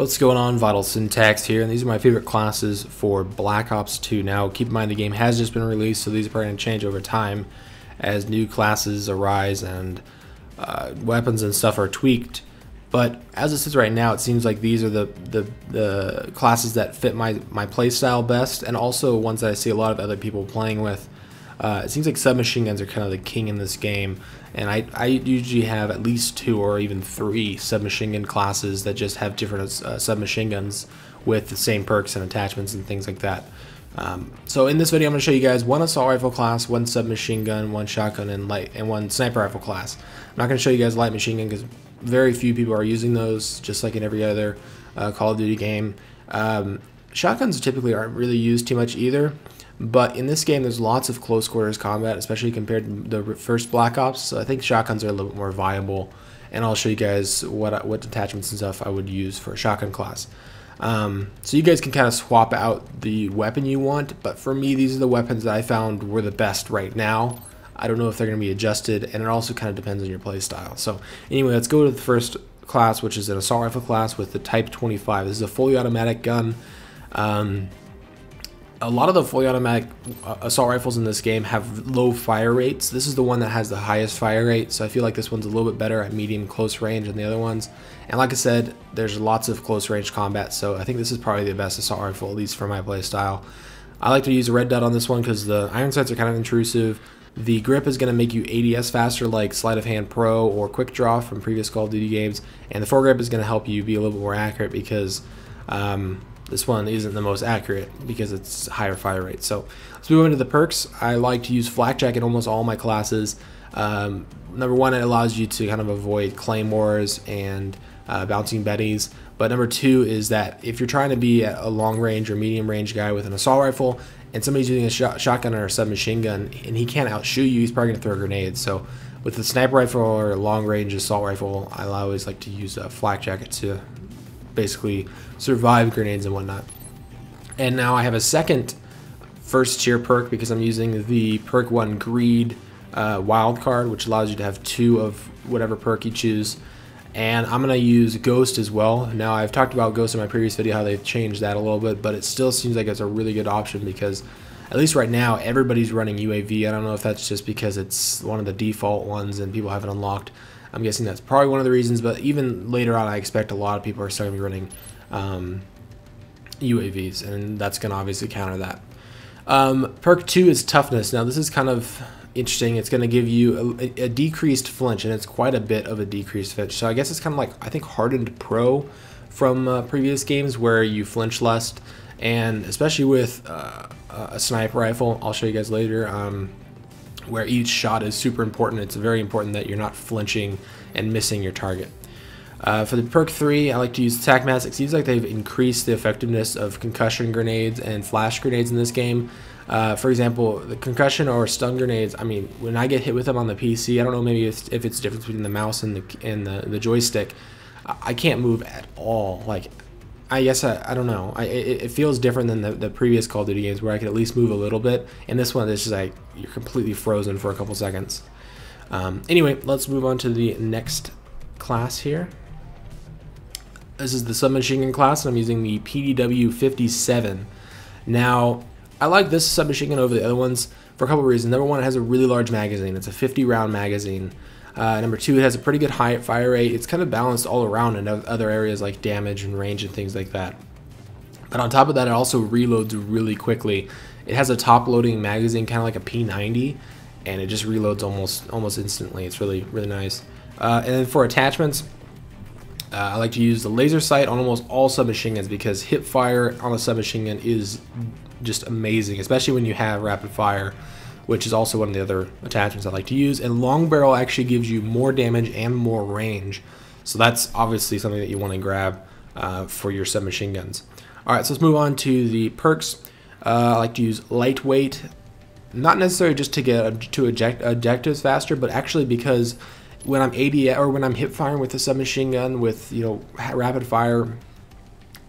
What's going on? VitalSyntax here, and these are my favorite classes for Black Ops 2. Now, keep in mind the game has just been released, so these are probably going to change over time as new classes arise and weapons and stuff are tweaked. But as it sits right now, it seems like these are the classes that fit my playstyle best, and also ones that I see a lot of other people playing with. It seems like submachine guns are kind of the king in this game, and I usually have at least 2 or even 3 submachine gun classes that just have different submachine guns with the same perks and attachments and things like that. So in this video, I'm going to show you guys one assault rifle class, one submachine gun, one shotgun, and one sniper rifle class. I'm not going to show you guys light machine gun because very few people are using those, just like in every other Call of Duty game. Shotguns typically aren't really used too much either. But in this game, there's lots of close quarters combat, especially compared to the first Black Ops. So I think shotguns are a little bit more viable, and I'll show you guys what attachments and stuff I would use for a shotgun class. So you guys can kind of swap out the weapon you want, but for me, these are the weapons that I found were the best right now. I don't know if they're going to be adjusted, and it also kind of depends on your play style. So anyway, let's go to the first class, which is an assault rifle class with the Type 25. This is a fully automatic gun. A lot of the fully automatic assault rifles in this game have low fire rates. This is the one that has the highest fire rate, so I feel like this one's a little bit better at medium close range than the other ones. And like I said, there's lots of close range combat, so I think this is probably the best assault rifle, at least for my play style. I like to use a red dot on this one because the iron sights are kind of intrusive. The grip is going to make you ADS faster, like Sleight of Hand Pro or Quick Draw from previous Call of Duty games. And the foregrip is going to help you be a little bit more accurate because this one isn't the most accurate because it's higher fire rate. So let's move into the perks. I like to use Flakjack in almost all my classes. Number one, it allows you to kind of avoid claymores and bouncing betties. But number two is that if you're trying to be a long range or medium range guy with an assault rifle and somebody's using a shotgun or a submachine gun and he can't outshoot you, he's probably going to throw grenades. So with the sniper rifle or long range assault rifle, I always like to use a Flakjack to basically survive grenades and whatnot. And now I have a second first tier perk because I'm using the perk 1 Greed wild card, which allows you to have 2 of whatever perk you choose. And I'm going to use Ghost as well. Now I've talked about Ghost in my previous video, how they've changed that a little bit, but it still seems like it's a really good option because at least right now everybody's running UAV. I don't know if that's just because it's one of the default ones and people haven't unlocked. I'm guessing that's probably one of the reasons, but even later on I expect a lot of people are starting to be running UAVs, and that's going to obviously counter that. Perk 2 is Toughness. Now this is kind of interesting. It's going to give you a decreased flinch, and it's quite a bit of a decreased flinch. So I guess it's kind of like, I think, Hardened Pro from previous games where you flinch less, and especially with a sniper rifle, I'll show you guys later, where each shot is super important. It's very important that you're not flinching and missing your target. For the perk 3, I like to use Attack Mask. It seems like they've increased the effectiveness of concussion grenades and flash grenades in this game. For example, the concussion or stun grenades, I mean, when I get hit with them on the PC, I don't know maybe if it's the difference between the mouse and the joystick, I can't move at all. Like, I guess I don't know. It feels different than the previous Call of Duty games where I could at least move a little bit. And this one, it's just like you're completely frozen for a couple seconds. Anyway, let's move on to the next class here. This is the submachine gun class, and I'm using the PDW 57. Now, I like this submachine gun over the other ones for a couple of reasons. Number one, it has a really large magazine. It's a 50-round magazine. Number two, it has a pretty good high fire rate. It's kind of balanced all around in other areas like damage and range and things like that. But on top of that, it also reloads really quickly. It has a top-loading magazine, kind of like a P90, and it just reloads almost instantly. It's really nice. And then for attachments, I like to use the laser sight on almost all submachine guns because hip fire on a submachine gun is just amazing, especially when you have rapid fire, which is also one of the other attachments I like to use. And long barrel actually gives you more damage and more range, so that's obviously something that you want to grab for your submachine guns. Alright, so let's move on to the perks. I like to use lightweight, not necessarily just to get to objectives faster, but actually because when I'm ADS or when I'm hip firing with a submachine gun with rapid fire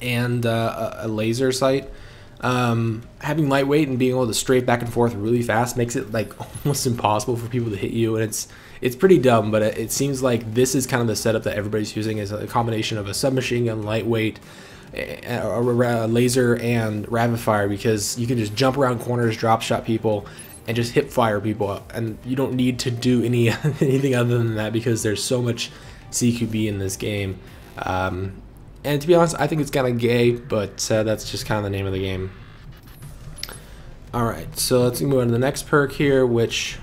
and a laser sight, Having lightweight and being able to strafe back and forth really fast makes it like almost impossible for people to hit you, and it's pretty dumb, but it seems like this is kind of the setup that everybody's using, is a combination of a submachine gun, lightweight, a laser, and rapid fire, because you can just jump around corners, drop shot people, and just hip fire people, and you don't need to do anything other than that, because there's so much CQB in this game. And to be honest, I think it's kind of gay, but that's just kind of the name of the game. Alright, so let's move on to the next perk here, which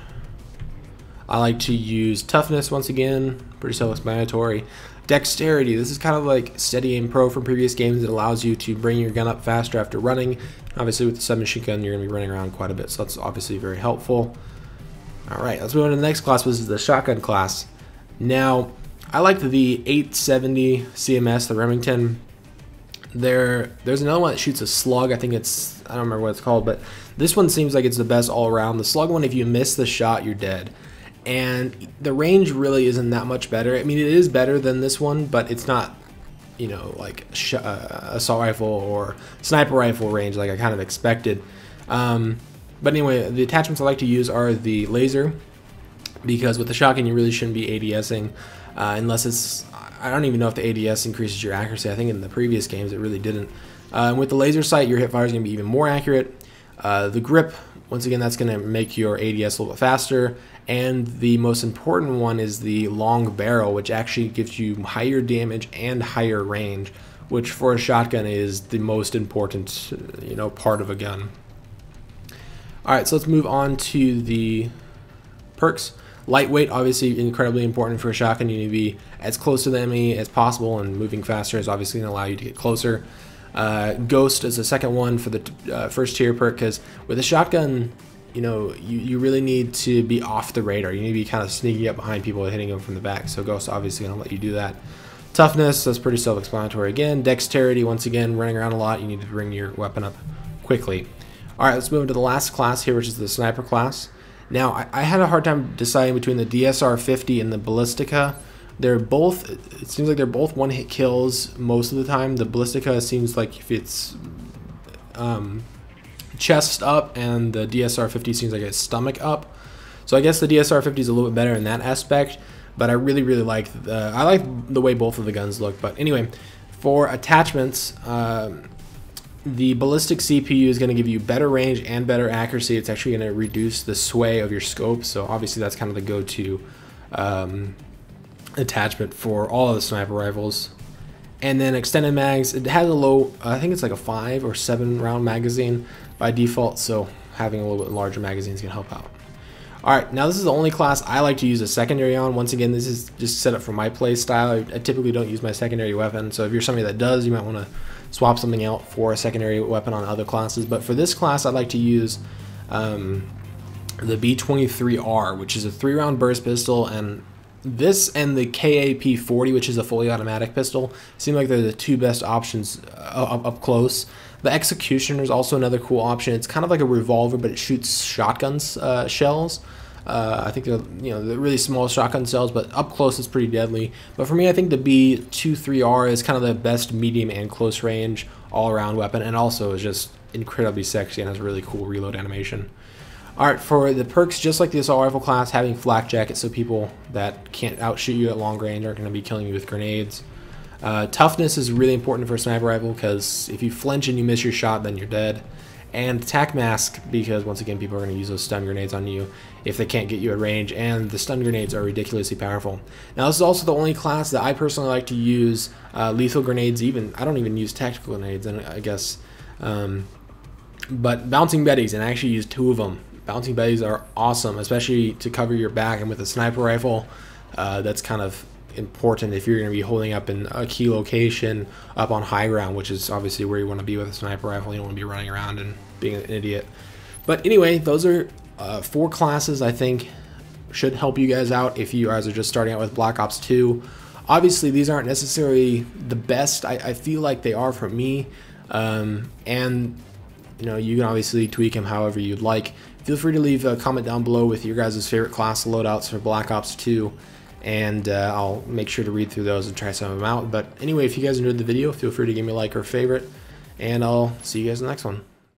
I like to use toughness once again, pretty self-explanatory. Dexterity, this is kind of like Steady Aim Pro from previous games. It allows you to bring your gun up faster after running. Obviously with the submachine gun, you're going to be running around quite a bit, so that's obviously very helpful. Alright, let's move on to the next class, which is the shotgun class. Now, I like the 870 CMS, the Remington. There's another one that shoots a slug. I think it's, I don't remember what it's called, but this one seems like it's the best all around. The slug one, if you miss the shot, you're dead. And the range really isn't that much better. I mean, it is better than this one, but it's not, you know, like assault rifle or sniper rifle range like I kind of expected. But anyway, the attachments I like to use are the laser, because with the shotgun you really shouldn't be ADSing. Unless it's, I don't even know if the ADS increases your accuracy. I think in the previous games it really didn't. With the laser sight, your hip fire is going to be even more accurate. The grip, once again, that's going to make your ADS a little bit faster. And the most important one is the long barrel, which actually gives you higher damage and higher range, which for a shotgun is the most important, you know, part of a gun. All right, so let's move on to the perks. Lightweight, obviously incredibly important for a shotgun. You need to be as close to the enemy as possible, and moving faster is obviously going to allow you to get closer. Ghost is the second one for the first tier perk, because with a shotgun, you know, you really need to be off the radar. You need to be kind of sneaking up behind people and hitting them from the back, so Ghost obviously going to let you do that. Toughness, that's pretty self-explanatory again. Dexterity, once again, running around a lot, you need to bring your weapon up quickly. Alright, let's move into the last class here, which is the sniper class. Now, I had a hard time deciding between the DSR-50 and the Ballistica. They're both, it seems like they're both one-hit kills most of the time. The Ballistica seems like if it's chest up, and the DSR-50 seems like it's stomach up. So I guess the DSR-50 is a little bit better in that aspect, but I really like I like the way both of the guns look. But anyway, for attachments, the ballistic CPU is going to give you better range and better accuracy. It's actually going to reduce the sway of your scope, so obviously that's kind of the go-to attachment for all of the sniper rifles. And then extended mags, it has a low, I think it's like a 5 or 7 round magazine by default, so having a little bit larger magazine is going to help out. Alright, now this is the only class I like to use a secondary on. Once again, this is just set up for my play style. I typically don't use my secondary weapon, so if you're somebody that does, you might want to swap something out for a secondary weapon on other classes. But for this class, I'd like to use the B23R, which is a 3-round burst pistol, and this and the KAP-40, which is a fully automatic pistol, seem like they're the two best options up close. The Executioner is also another cool option. It's kind of like a revolver, but it shoots shotguns shells. I think they're really small shotgun cells, but up close it's pretty deadly. But for me, I think the B23R is kind of the best medium and close range all-around weapon, and also is just incredibly sexy and has a really cool reload animation. Alright, for the perks, just like the assault rifle class, having flak jackets so people that can't outshoot you at long range aren't going to be killing you with grenades. Toughness is really important for a sniper rifle, because if you flinch and you miss your shot, then you're dead. And tac mask, because once again people are going to use those stun grenades on you if they can't get you at range, and the stun grenades are ridiculously powerful. Now this is also the only class that I personally like to use lethal grenades. Even I don't even use tactical grenades, and I guess, but bouncing betties, and I actually use 2 of them. Bouncing betties are awesome, especially to cover your back, and with a sniper rifle, that's kind of important if you're going to be holding up in a key location up on high ground, which is obviously where you want to be with a sniper rifle. You don't want to be running around and being an idiot. But anyway, those are 4 classes I think should help you guys out if you guys are just starting out with Black Ops 2. Obviously these aren't necessarily the best. I feel like they are for me, and you know, you can obviously tweak them however you'd like. Feel free to leave a comment down below with your guys' favorite class loadouts for Black Ops 2, and I'll make sure to read through those and try some of them out. But anyway, if you guys enjoyed the video, feel free to give me a like or a favorite, and I'll see you guys in the next one.